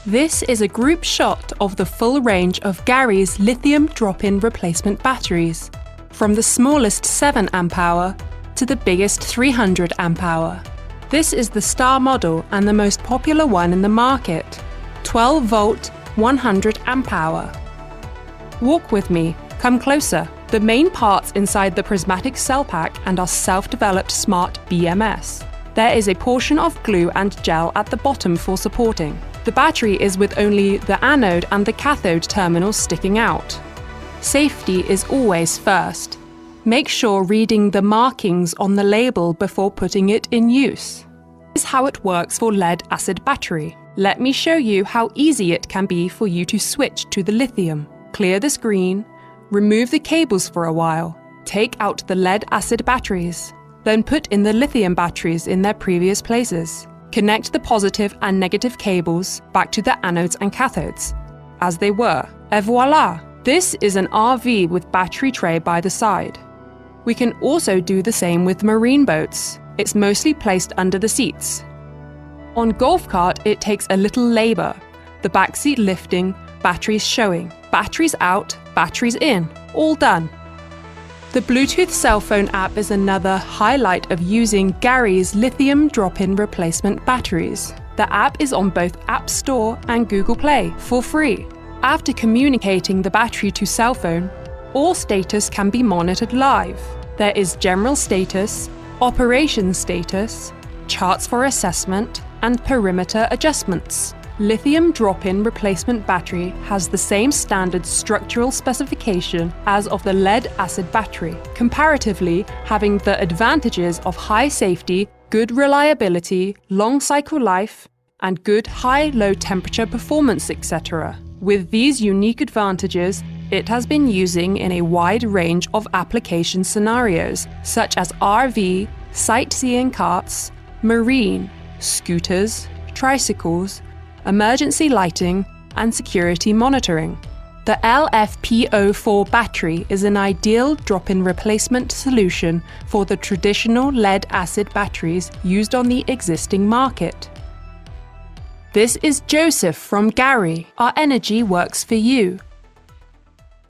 This is a group shot of the full range of GARAYE's lithium drop-in replacement batteries, from the smallest 7 Ah to the biggest 300 Ah. This is the star model and the most popular one in the market, 12-volt, 100 Ah. Walk with me, come closer. The main parts inside the prismatic cell pack and our self-developed smart BMS. There is a portion of glue and gel at the bottom for supporting. The battery is with only the anode and the cathode terminals sticking out. Safety is always first. Make sure reading the markings on the label before putting it in use. This is how it works for lead-acid battery. Let me show you how easy it can be for you to switch to the lithium. Clear the screen, remove the cables for a while, take out the lead-acid batteries, then put in the lithium batteries in their previous places. Connect the positive and negative cables back to the anodes and cathodes, as they were. Et voila! This is an RV with battery tray by the side. We can also do the same with marine boats. It's mostly placed under the seats. On golf cart, it takes a little labor. The backseat lifting, batteries showing, batteries out, batteries in, all done. The Bluetooth cell phone app is another highlight of using GARAYE's lithium drop-in replacement batteries. The app is on both App Store and Google Play for free. After communicating the battery to cell phone, all status can be monitored live. There is general status, operation status, charts for assessment, and perimeter adjustments. Lithium drop-in replacement battery has the same standard structural specification as of the lead-acid battery, comparatively having the advantages of high safety, good reliability, long cycle life, and good high-low temperature performance, etc. With these unique advantages, it has been using in a wide range of application scenarios, such as RV, sightseeing carts, marine, scooters, tricycles, emergency lighting, and security monitoring. The LFP04 battery is an ideal drop-in replacement solution for the traditional lead-acid batteries used on the existing market. This is Joseph from GARAYE. Our energy works for you.